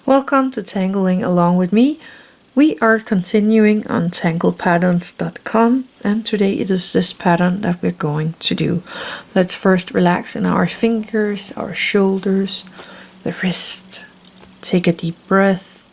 Welcome to Tangling Along with me. We are continuing on tanglepatterns.com, and today it is this pattern that we're going to do. Let's first relax in our fingers, our shoulders, the wrist. Take a deep breath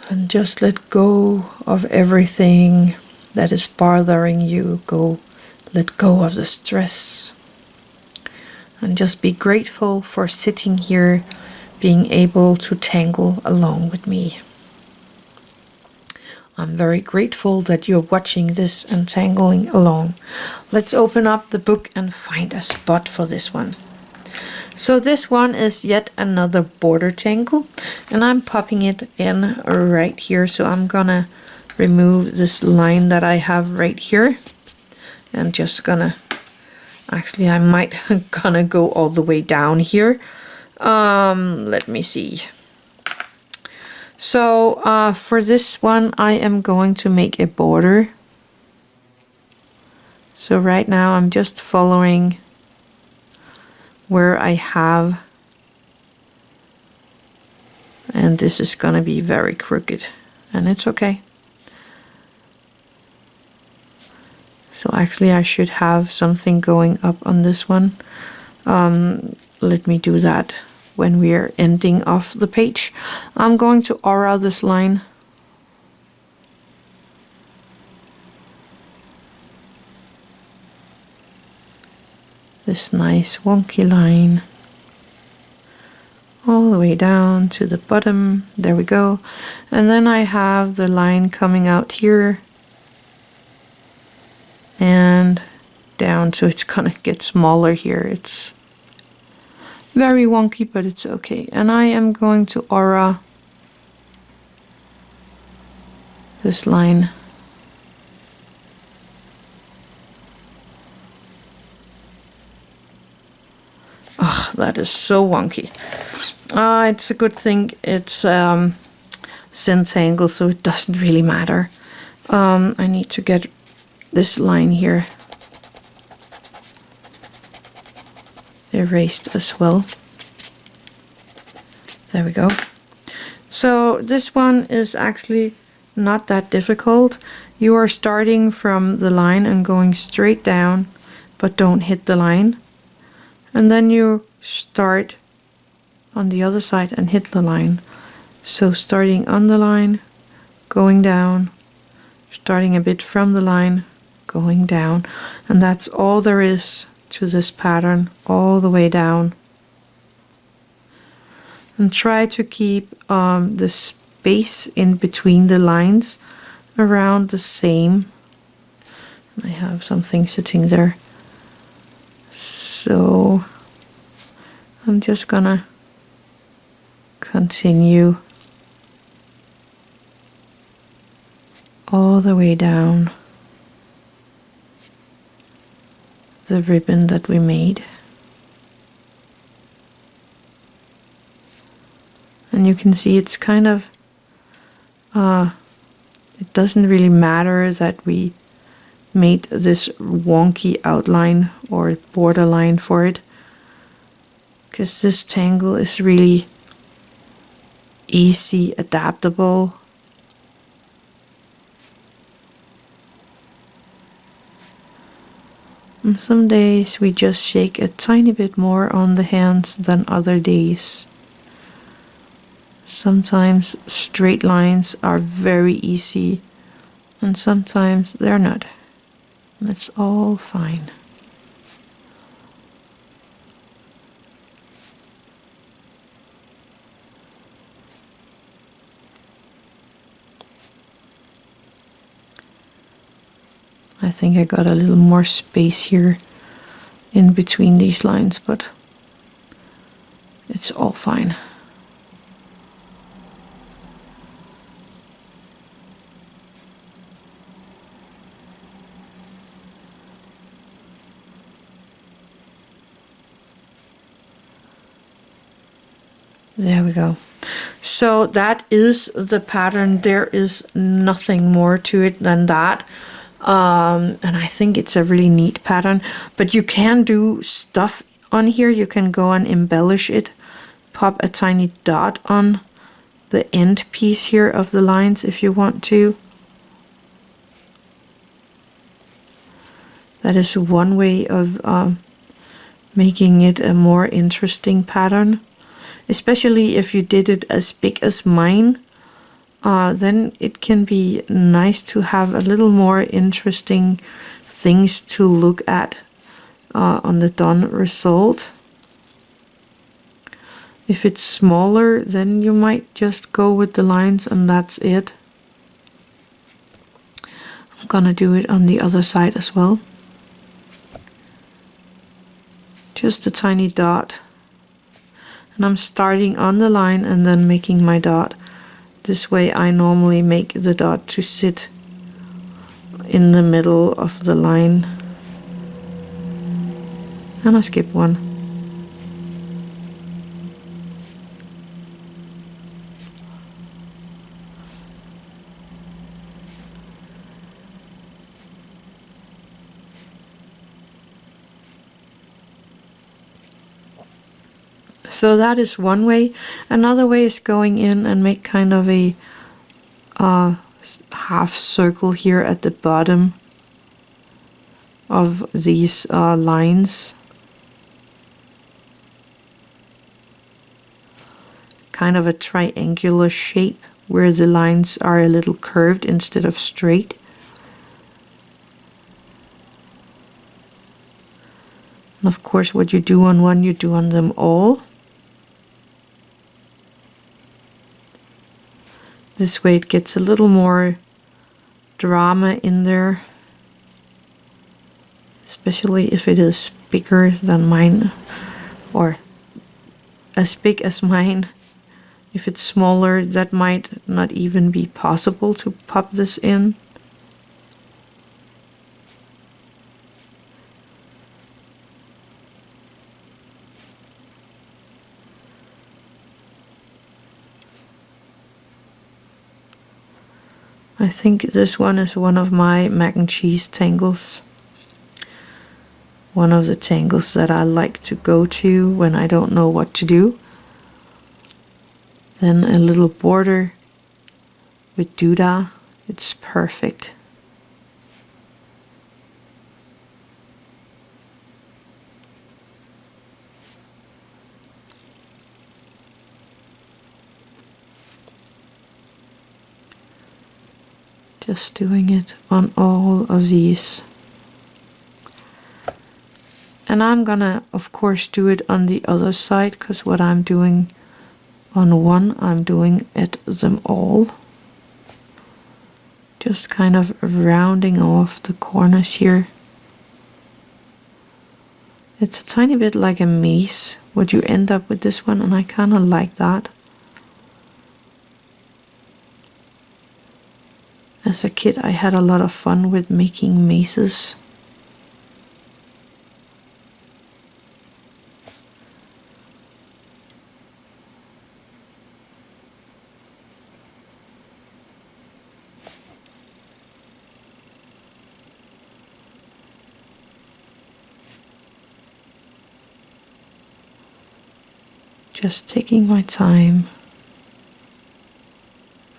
and just let go of everything that is bothering you. Let go of the stress. And just be grateful for sitting here, being able to tangle along with me. I'm very grateful that you're watching this and tangling along. Let's open up the book and find a spot for this one. So this one is yet another border tangle, and I'm popping it in right here. So I'm gonna remove this line that I have right here, and just gonna, actually I might gonna go all the way down here. Let me see. So for this one I am going to make a border. So right now I'm just following where I have, and this is gonna be very crooked, and it's okay. So actually I should have something going up on this one. Let me do that when we are ending off the page. I'm going to aura this line. This nice wonky line. All the way down to the bottom. There we go. And then I have the line coming out here. And down, so it's gonna get smaller here. It's very wonky, but it's okay. And I am going to aura this line. Oh, that is so wonky. It's a good thing it's Zentangle, so it doesn't really matter. I need to get this line here erased as well. There we go. So this one is actually not that difficult. You are starting from the line and going straight down, but don't hit the line. And then you start on the other side and hit the line. So starting on the line, going down, starting a bit from the line, going down, and that's all there is to this pattern, all the way down. And try to keep the space in between the lines around the same. I have something sitting there, so I'm just gonna continue all the way down the ribbon that we made. And you can see it's kind of, it doesn't really matter that we made this wonky outline or borderline for it, because this tangle is really easy, adaptable. And some days we just shake a tiny bit more on the hands than other days. Sometimes straight lines are very easy, and sometimes they're not. And it's all fine. I think I got a little more space here in between these lines, but it's all fine. There we go. So that is the pattern. There is nothing more to it than that. And I think it's a really neat pattern, but you can do stuff on here. You can go and embellish it, pop a tiny dot on the end piece here of the lines if you want to. That is one way of making it a more interesting pattern, especially if you did it as big as mine. Then it can be nice to have a little more interesting things to look at on the done result. If it's smaller, then you might just go with the lines and that's it. I'm gonna do it on the other side as well. Just a tiny dot. And I'm starting on the line and then making my dot. This way I normally make the dot to sit in the middle of the line. And I skip one. So that is one way. Another way is going in and make kind of a half circle here at the bottom of these lines. Kind of a triangular shape where the lines are a little curved instead of straight. And of course what you do on one, you do on them all. This way it gets a little more drama in there, especially if it is bigger than mine or as big as mine. If it's smaller, that might not even be possible to pop this in. I think this one is one of my mac and cheese tangles. One of the tangles that I like to go to when I don't know what to do. Then a little border with Doodah. It's perfect. Just doing it on all of these. And I'm gonna of course do it on the other side, because what I'm doing on one, I'm doing at them all. Just kind of rounding off the corners here. It's a tiny bit like a maze, what you end up with this one, and I kind of like that. As a kid, I had a lot of fun with making mazes. Just taking my time.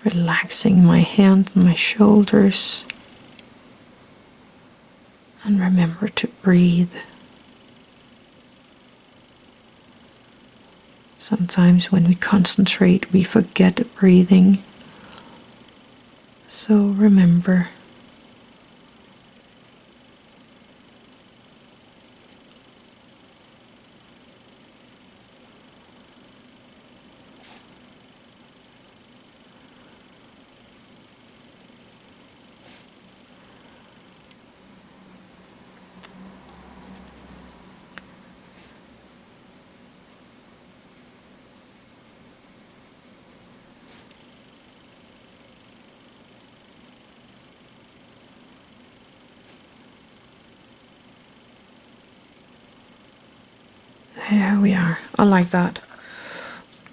Relaxing my hand and my shoulders. And remember to breathe. Sometimes when we concentrate, we forget breathing. So remember. Here we are. I like that.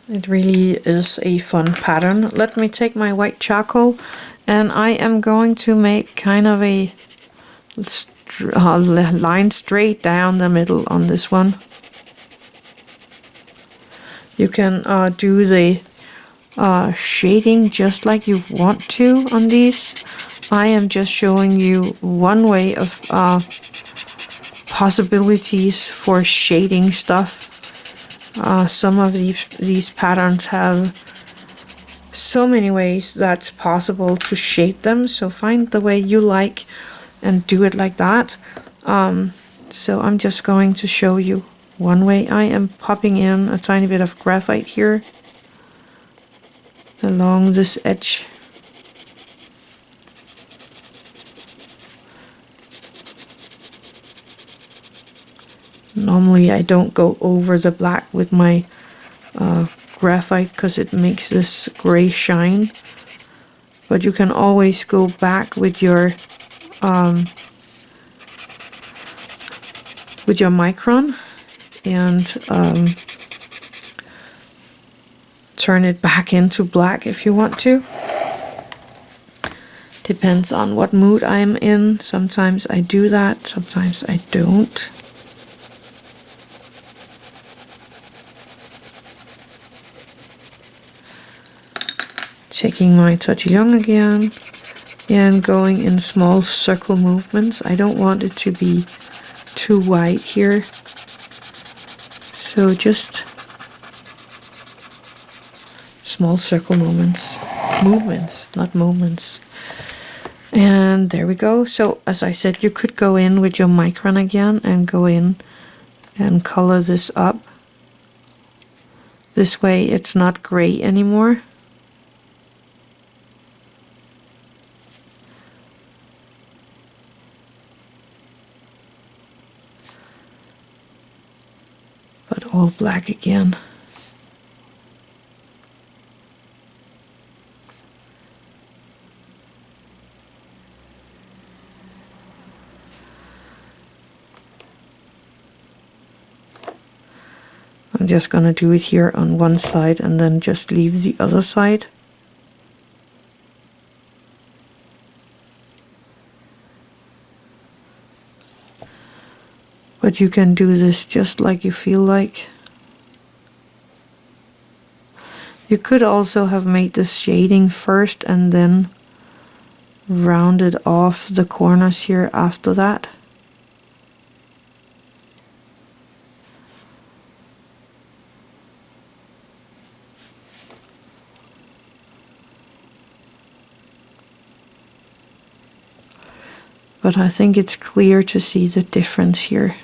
It really is a fun pattern. Let me take my white charcoal and I am going to make kind of a line straight down the middle on this one. You can do the shading just like you want to on these. I am just showing you one way of possibilities for shading stuff. Some of these patterns have so many ways that's possible to shade them, so find the way you like and do it like that. So I'm just going to show you one way. I am popping in a tiny bit of graphite here along this edge. Normally I don't go over the black with my graphite because it makes this gray shine, but you can always go back with your Micron and turn it back into black if you want to. Depends on what mood I'm in. Sometimes I do that, sometimes I don't. Taking my Tortillion again and going in small circle movements. I don't want it to be too wide here, so just small circle movements, not moments. And there we go. So as I said, you could go in with your Micron again and go in and color this up. This way it's not gray anymore. But all black again. I'm just gonna do it here on one side and then just leave the other side. But you can do this just like you feel like. You could also have made this shading first and then rounded off the corners here after that. But I think it's clear to see the difference here.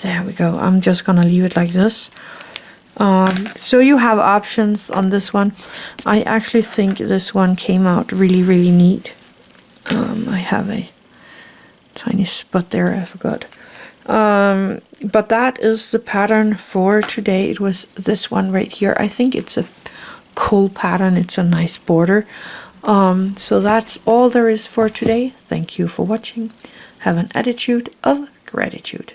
There we go. I'm just gonna leave it like this. So you have options on this one. I actually think this one came out really, really neat. I have a tiny spot there, I forgot. But that is the pattern for today. It was this one right here. I think it's a cool pattern. It's a nice border. So that's all there is for today. Thank you for watching. Have an attitude of gratitude.